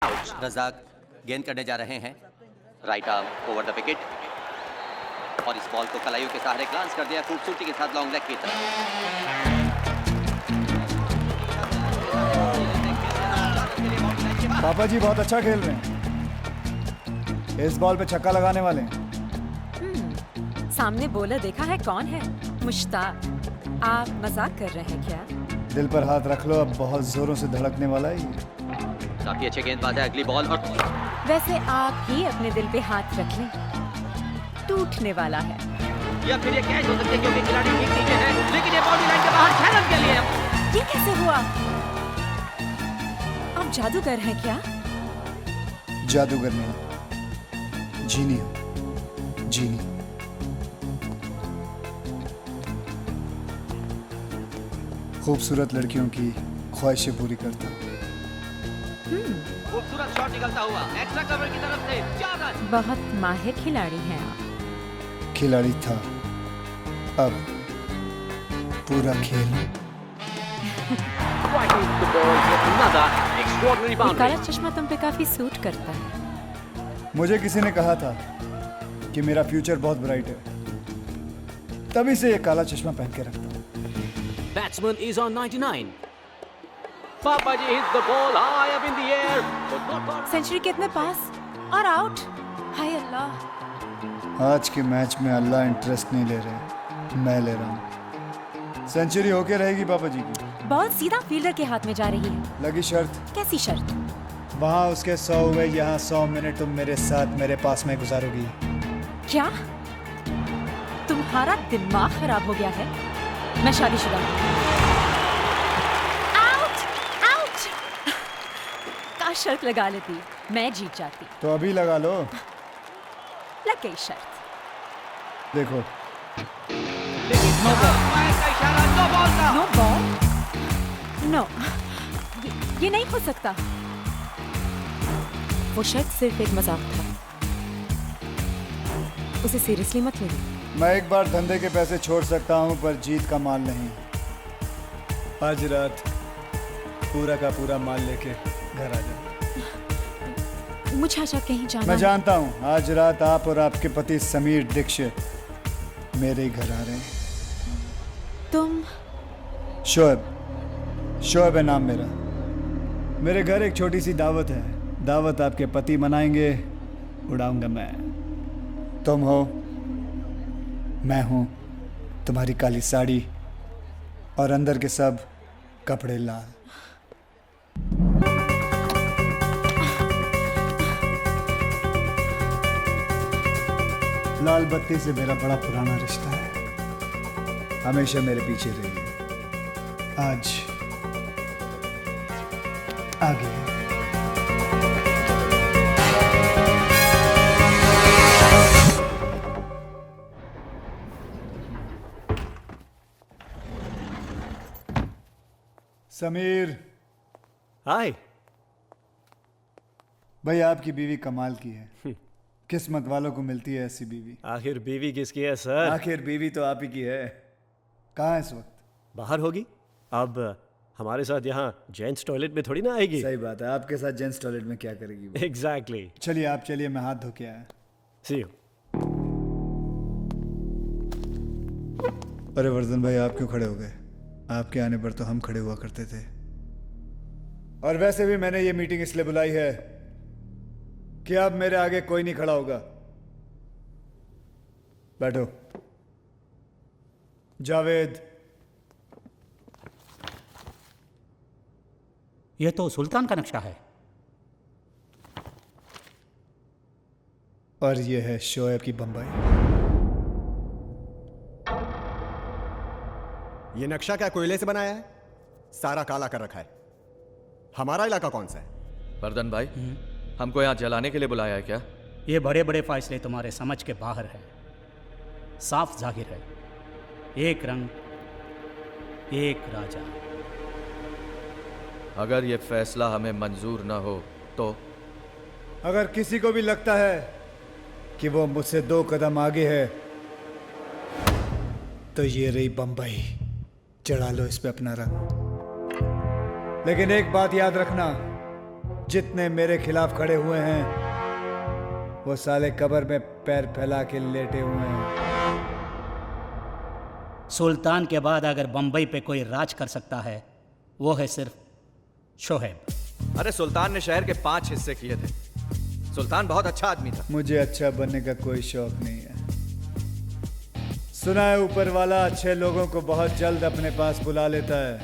Out. Razzaq गेंद करने जा रहे हैं, right arm over the wicket और इस बॉल को कलाइयों के सहारे ग्लांस कर दिया खूबसूरती के साथ लॉन्ग लेग की तरफ। पापा जी बहुत अच्छा खेल रहे हैं, इस बॉल पे छक्का लगाने वाले हैं। सामने बॉलर देखा है कौन है? मुश्ताक। आप मजाक कर रहे हैं क्या? दिल पर हाथ रख लो, अब बहुत जोरों से धड़कने वाला है ये। काफी अच्छे गेंदबाज है, अगली बॉल और वैसे आप ही अपने दिल पे हाथ रख लें, टूटने वाला है। या फिर ये कैच हो सकती है क्योंकि खिलाड़ी ठीक नीचे है, लेकिन ये बाउंड्री लाइन के बाहर 6 रन के लिए। ये कैसे हुआ? आप जादूगर हैं क्या? जादूगर नहीं, जीनी हूं, जीनी। खूबसूरत लड़कियों की ख्वाहिशें पूरी करता हूं। खूबसूरत शॉट निकलता हुआ एक्स्ट्रा कवर की तरफ से 4 रन। बहुत माहिर खिलाड़ी हैं आप। खिलाड़ी था, अब पूरा खेल। ये काला चश्मा तुम पे काफी सूट करता है। मुझे किसी ने कहा था कि मेरा फ्यूचर बहुत ब्राइट है, तभी से ये काला चश्मा पहन के रखता हूं। Batsman is on 99. Papaji hits the ball high up in the air, but not far. Century कितने पास और आउट? हाय अल्लाह। आज के मैच में अल्लाह इंटरेस्ट नहीं ले रहे, मैं ले रहा हूँ। सेंचुरी होके रहेगी पापा जी की। बॉल सीधा फील्डर के हाथ में जा रही है। लगी शर्त। कैसी शर्त? वहाँ उसके 100 हुए, यहाँ 100 मिनट तुम मेरे साथ मेरे पास में गुजारोगी। क्या तुम्हारा दिमाग खराब हो गया है? मैं शादीशुदा हूँ। Out out. का शर्त लगा लेती, मैं जीत जाती। तो अभी लगा लो। लग गई शर्त। देखो नो बॉल। नो, ये नहीं हो सकता। वो शर्त सिर्फ एक मजाक था, उसे सीरियसली मत लेना। मैं एक बार धंधे के पैसे छोड़ सकता हूँ, पर जीत का माल नहीं। आज रात पूरा का पूरा माल लेके घर आ जाओ। मुझे अच्छा कहीं जाना मैं है। जानता हूँ आज रात आप और आपके पति समीर दीक्षित मेरे ही घर आ रहे हैं। तुम? शोएब है नाम मेरा। मेरे घर एक छोटी सी दावत है, दावत आपके पति मनाएंगे, उड़ाऊंगा मैं। तुम हो, मैं हूं, तुम्हारी काली साड़ी और अंदर के सब कपड़े लाल। लाल बत्ती से मेरा बड़ा पुराना रिश्ता है, हमेशा मेरे पीछे रहिए। आज आगे है। समीर। Hi. भाई आपकी बीवी कमाल की है, किस्मत वालों को मिलती है ऐसी बीवी। आखिर बीवी किसकी है सर? आखिर बीवी तो आप ही की है। कहाँ है इस वक्त? बाहर होगी। अब हमारे साथ यहाँ जेंट्स टॉयलेट में थोड़ी ना आएगी। सही बात है, आपके साथ जेंट्स टॉयलेट में क्या करेगी वो? Exactly. चलिए आप चलिए, मैं हाथ धो के आया। See you. अरे वर्धन भाई, आप क्यों खड़े हो गए? आपके आने पर तो हम खड़े हुआ करते थे। और वैसे भी मैंने ये मीटिंग इसलिए बुलाई है कि अब मेरे आगे कोई नहीं खड़ा होगा। बैठो। जावेद। ये तो सुल्तान का नक्शा है। और ये है शोएब की बम्बई। ये नक्शा क्या कोयले से बनाया है? सारा काला कर रखा है। हमारा इलाका कौन सा है? वर्धन भाई, हमको यहाँ जलाने के लिए बुलाया है क्या? ये बड़े बड़े फैसले तुम्हारे समझ के बाहर है। साफ जाहिर है, एक रंग, एक राजा। अगर ये फैसला हमें मंजूर ना हो तो? अगर किसी को भी लगता है कि वो मुझसे 2 कदम आगे है, तो ये रही बंबई, चढ़ा लो इस पे अपना रंग। लेकिन एक बात याद रखना, जितने मेरे खिलाफ खड़े हुए हैं वो साले कब्र में पैर फैला के लेटे हुए हैं। सुल्तान के बाद अगर बंबई पे कोई राज कर सकता है वो है सिर्फ शोहेब। अरे सुल्तान ने शहर के 5 हिस्से किए थे। सुल्तान बहुत अच्छा आदमी था। मुझे अच्छा बनने का कोई शौक नहीं है। सुना है ऊपर वाला अच्छे लोगों को बहुत जल्द अपने पास बुला लेता है।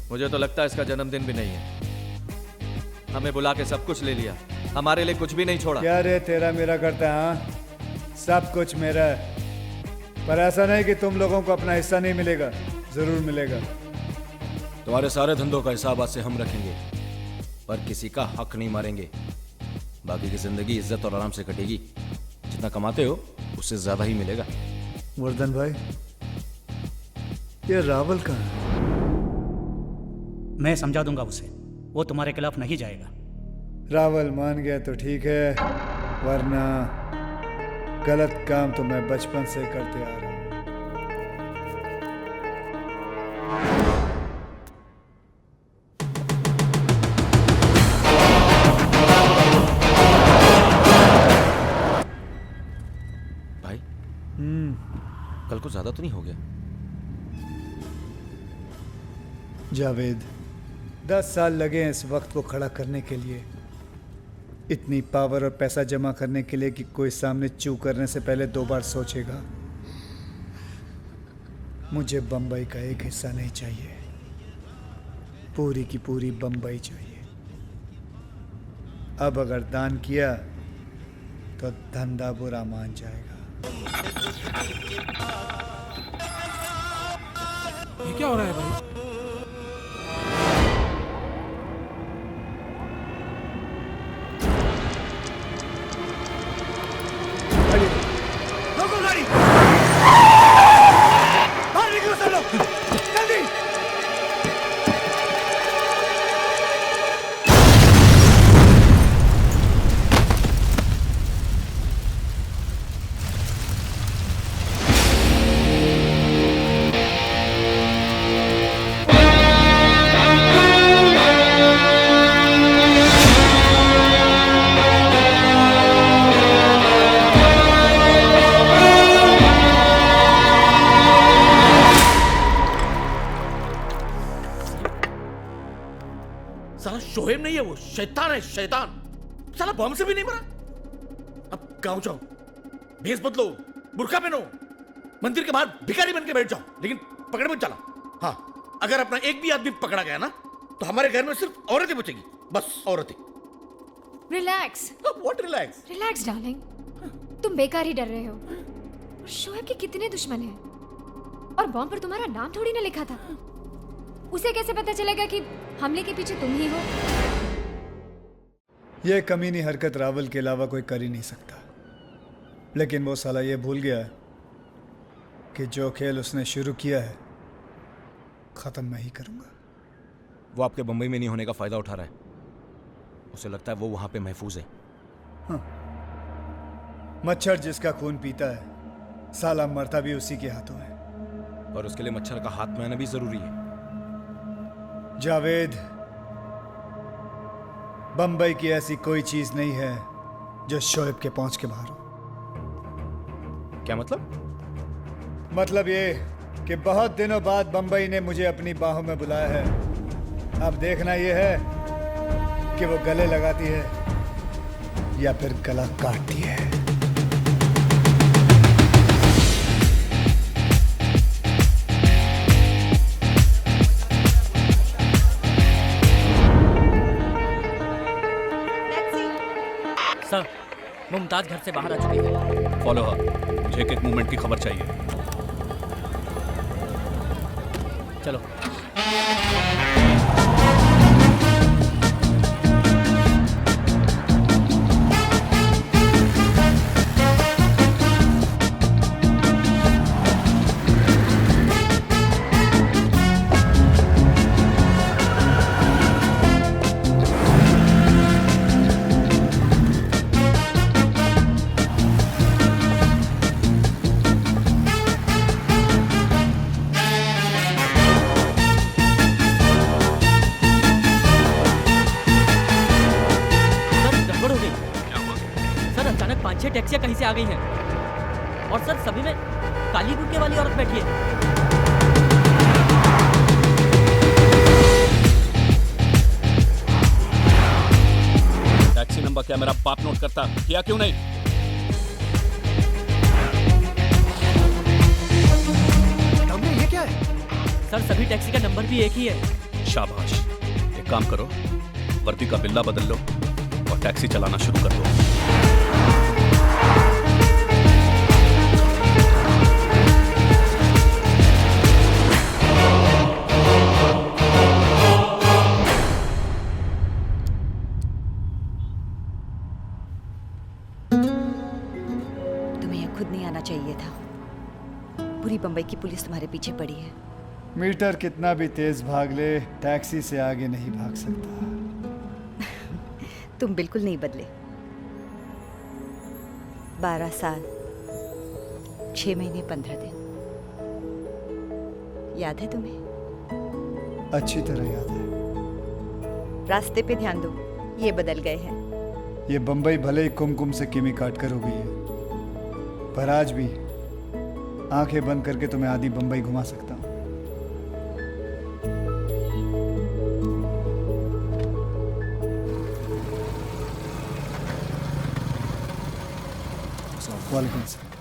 मुझे तो लगता है इसका जन्मदिन भी नहीं है। हमें बुला के सब कुछ ले लिया, हमारे लिए कुछ भी नहीं छोड़ा। क्या रे तेरा मेरा करता है? हाँ, सब कुछ मेरा है, पर ऐसा नहीं कि तुम लोगों को अपना हिस्सा नहीं मिलेगा, जरूर मिलेगा। तुम्हारे सारे धंधों का हिसाब आज से हम रखेंगे, पर किसी का हक नहीं मारेंगे। बाकी की जिंदगी इज्जत और आराम से कटेगी। जितना कमाते हो उससे ज्यादा ही मिलेगा। वर्धन भाई, ये रावल कहाँ है? मैं समझा दूंगा उसे, वो तुम्हारे खिलाफ नहीं जाएगा। रावल मान गया तो ठीक है, वरना गलत काम तो मैं बचपन से करते आ रहा हूं। भाई कल को ज्यादा तो नहीं हो गया? जावेद, 10 साल लगे हैं इस वक्त को खड़ा करने के लिए, इतनी पावर और पैसा जमा करने के लिए कि कोई सामने चू करने से पहले 2 बार सोचेगा। मुझे बंबई का एक हिस्सा नहीं चाहिए, पूरी की पूरी बंबई चाहिए। अब अगर दान किया तो धंधा बुरा मान जाएगा। ये क्या हो रहा है भाई? रोको गाड़ी! बाहर निकलो सब लोग! जल्दी! साला शोहेब नहीं है, वो शैतान है, शैतान। साला बम से भी नहीं मरा। अब गांव जाओ, भेस बदलो, बुर्का पहनो, मंदिर के बाहर भिखारी बन के बैठ जाओ, लेकिन पकड़ मत चला। हाँ, अगर अपना एक भी आदमी पकड़ा गया ना तो हमारे घर में सिर्फ औरतें बचेगी, बस औरतें। Relax. What relax? Relax darling, तुम बेकार ही डर रहे हो। शोएब के कितने दुश्मन हैं, और बॉम्ब पर तुम्हारा नाम थोड़ी ना लिखा था। उसे कैसे पता चलेगा कि हमले के पीछे तुम ही हो? यह कमीनी हरकत रावल के अलावा कोई कर ही नहीं सकता, लेकिन वो साला ये भूल गया कि जो खेल उसने शुरू किया है खत्म मैं ही करूंगा। वो आपके बंबई में नहीं होने का फायदा उठा रहा है। उसे लगता है वो वहां पे महफूज है। मच्छर जिसका खून पीता है साला मरता भी उसी के हाथों है। पर उसके लिए मच्छर का हाथ में आना भी जरूरी है। जावेद, बंबई की ऐसी कोई चीज नहीं है जो शोएब के पहुंच के बाहर हो। क्या मतलब? मतलब ये कि बहुत दिनों बाद बंबई ने मुझे अपनी बाहों में बुलाया है। अब देखना यह है कि वो गले लगाती है या फिर गला काटती है। सर, मुमताज घर से बाहर आ चुकी है। फॉलो हर, मुझे एक मूवमेंट की खबर चाहिए। चलो। 6 टैक्सियां कहीं से आ गई हैं और सर सभी में काली बुर्के वाली औरत बैठी है। टैक्सी नंबर क्या मेरा बाप नोट करता, किया क्यों नहीं? ये क्या है? सर सभी टैक्सी का नंबर भी एक ही है। शाबाश, एक काम करो, वर्दी का बिल्ला बदल लो और टैक्सी चलाना शुरू कर दो। खुद नहीं आना चाहिए था। पूरी बंबई की पुलिस तुम्हारे पीछे पड़ी है। मीटर कितना भी तेज भाग ले, टैक्सी से आगे नहीं भाग सकता। तुम बिल्कुल नहीं बदले। 12 साल 6 महीने 15 दिन, याद है तुम्हें? अच्छी तरह याद है। रास्ते पे ध्यान दो, ये बदल गए हैं। ये बंबई भले ही कुमकुम से किमी काट कर हो गई है, पर आज भी आंखें बंद करके तुम्हें आधी बंबई घुमा सकता हूं। वालेकुम सलाम।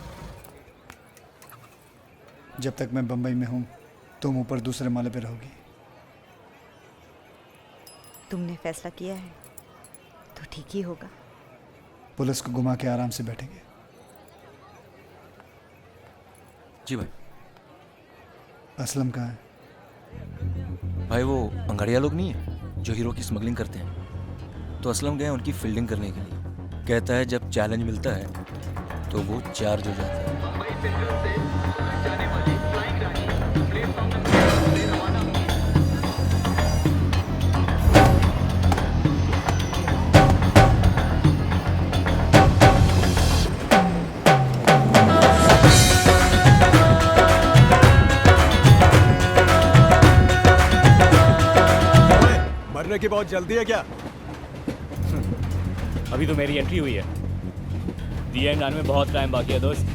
जब तक मैं बंबई में हूं, तुम ऊपर दूसरे माले पे रहोगी। तुमने फैसला किया है तो ठीक ही होगा। पुलिस को घुमा के आराम से बैठेंगे। जी भाई। असलम कहाँ है? भाई वो अंगाड़िया लोग नहीं है जो हीरो की स्मगलिंग करते हैं, तो असलम गए उनकी फील्डिंग करने के लिए। कहता है जब चैलेंज मिलता है तो वो चार्ज हो जाता है। मरने की बहुत जल्दी है क्या? अभी तो मेरी एंट्री हुई है। दी एंड आने में बहुत टाइम बाकी है दोस्त।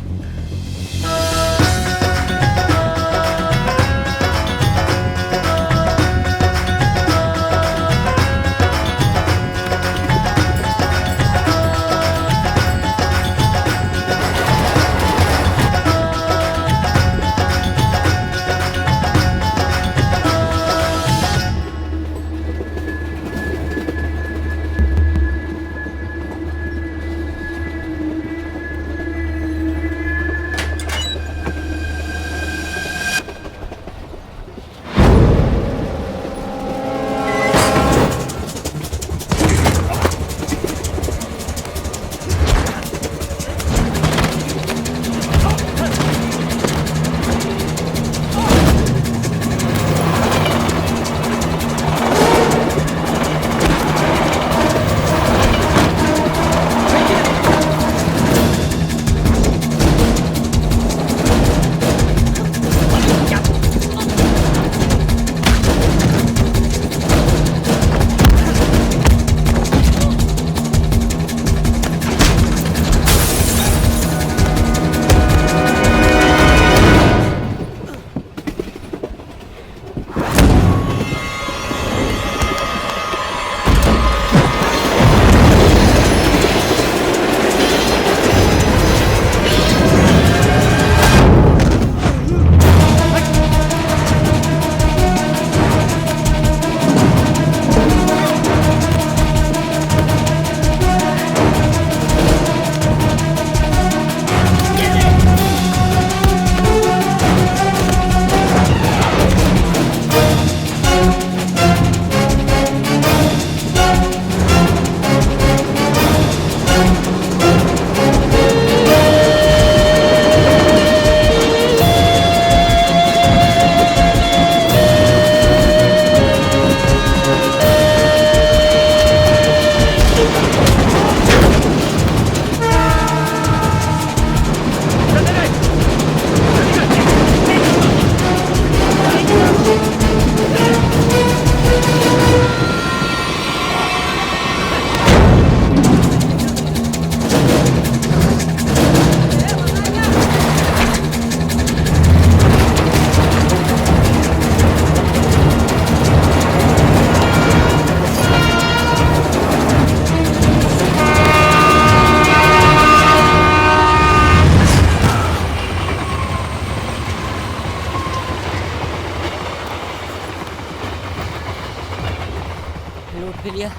लूट भी लिया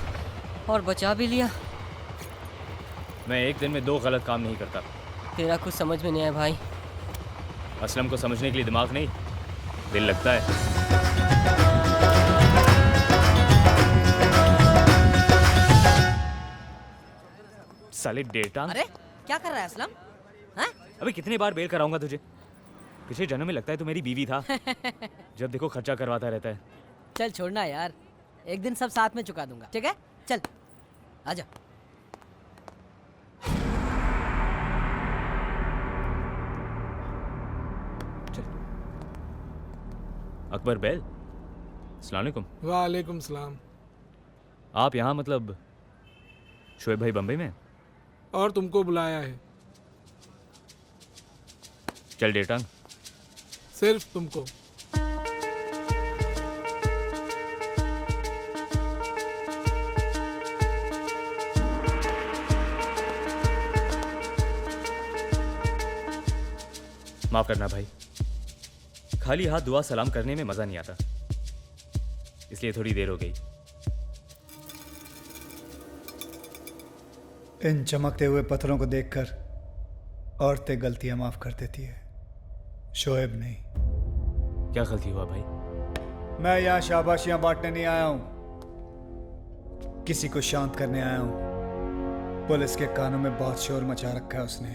और बचा भी लिया। मैं एक दिन में 2 गलत काम नहीं करता। तेरा कुछ समझ में नहीं आया भाई। असलम को समझने के लिए दिमाग नहीं, दिल लगता है। साले डेटा। अरे क्या कर रहा है असलम? हाँ? अबे कितने बार बेल कराऊंगा तुझे? पिछले जन्म में लगता है तू मेरी बीवी था। जब देखो खर्चा करवाता रहता है। चल छोड़ना यार, एक दिन सब साथ में चुका दूंगा, ठीक है? चल आजा। अकबर बैल, अस्सलाम वालेकुम। वालेकुम सलाम। आप यहाँ मतलब शोएब भाई बम्बई में? और तुमको बुलाया है। चल डेटा। सिर्फ तुमको। माफ करना भाई, खाली हाथ दुआ सलाम करने में मजा नहीं आता, इसलिए थोड़ी देर हो गई। इन चमकते हुए पत्थरों को देखकर औरतें गलतियां माफ कर देती है, शोएब नहीं। क्या गलती हुआ भाई? मैं यहाँ शाबाशियां बांटने नहीं आया हूं, किसी को शांत करने आया हूं। पुलिस के कानों में बहुत शोर मचा रखा है उसने।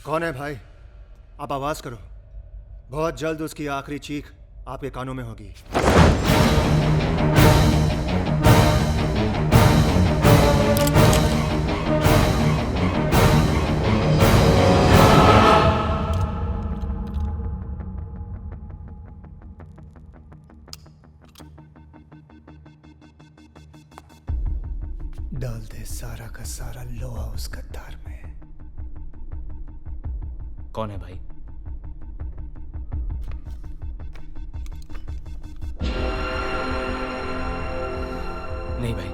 कौन है भाई? आप आवाज करो, बहुत जल्द उसकी आखिरी चीख आपके कानों में होगी। डाल दे सारा का सारा लोहा उस गद्दार में। कौन है भाई? नहीं भाई,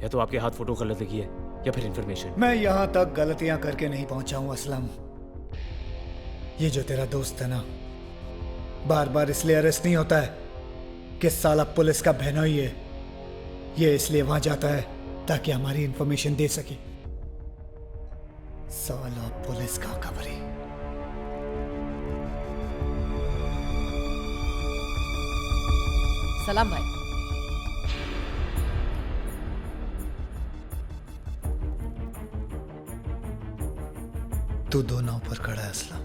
या तो आपके हाथ फोटो गलत लगी है या फिर इंफॉर्मेशन। मैं यहां तक गलतियां करके नहीं पहुंचा हूं असलम। ये जो तेरा दोस्त है ना, बार बार इसलिए अरेस्ट नहीं होता है कि साला पुलिस का बहनोई है। ये इसलिए वहां जाता है ताकि हमारी इंफॉर्मेशन दे सके। साला पुलिस का खबरी। सलाम भाई। तू दो नाव पर खड़ा है असलम।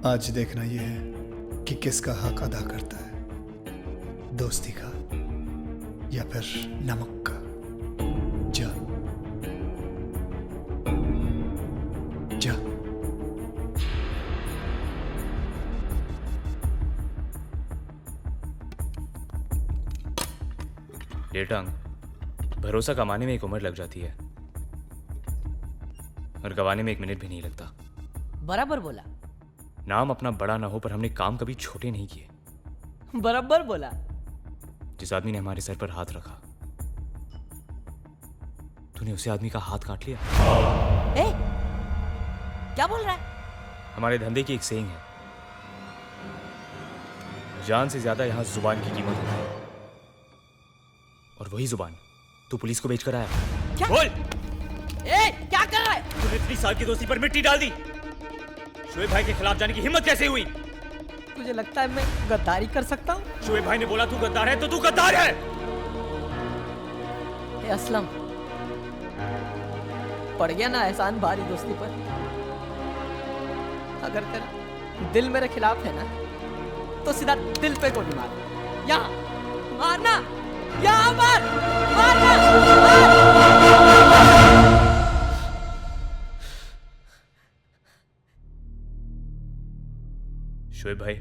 आज देखना यह है कि किसका हक अदा करता है, दोस्ती का या फिर नमक का। जा जा। डेटांग, भरोसा कमाने में 1 उम्र लग जाती है और गवाने में 1 मिनट भी नहीं लगता। बराबर बोला। नाम अपना बड़ा ना हो पर हमने काम कभी छोटे नहीं किए। बराबर बोला। जिस आदमी ने हमारे सर पर हाथ रखा, तूने उसी आदमी का हाथ काट लिया। ए, क्या बोल रहा है? हमारे धंधे की एक सेइंग है, जान से ज्यादा यहां जुबान की कीमत होती है, और वही जुबान तू पुलिस को बेच कर आया। क्या? बोल। ए, क्या कर रहा है? तूने इतनी साल की दोस्ती पर मिट्टी डाल दी। शोएब भाई के खिलाफ जाने की हिम्मत कैसे हुई? तुझे लगता है मैं गद्दारी कर सकता हूँ? शोएब भाई ने बोला तू गद्दार है तो तू गद्दार है। ए असलम, पड़ गया ना एहसान भारी दोस्ती पर। अगर तेरा दिल मेरे खिलाफ है ना, तो सीधा दिल पे गोली मार। यहाँ मारना, यहाँ मार, मारना, शोएब भाई,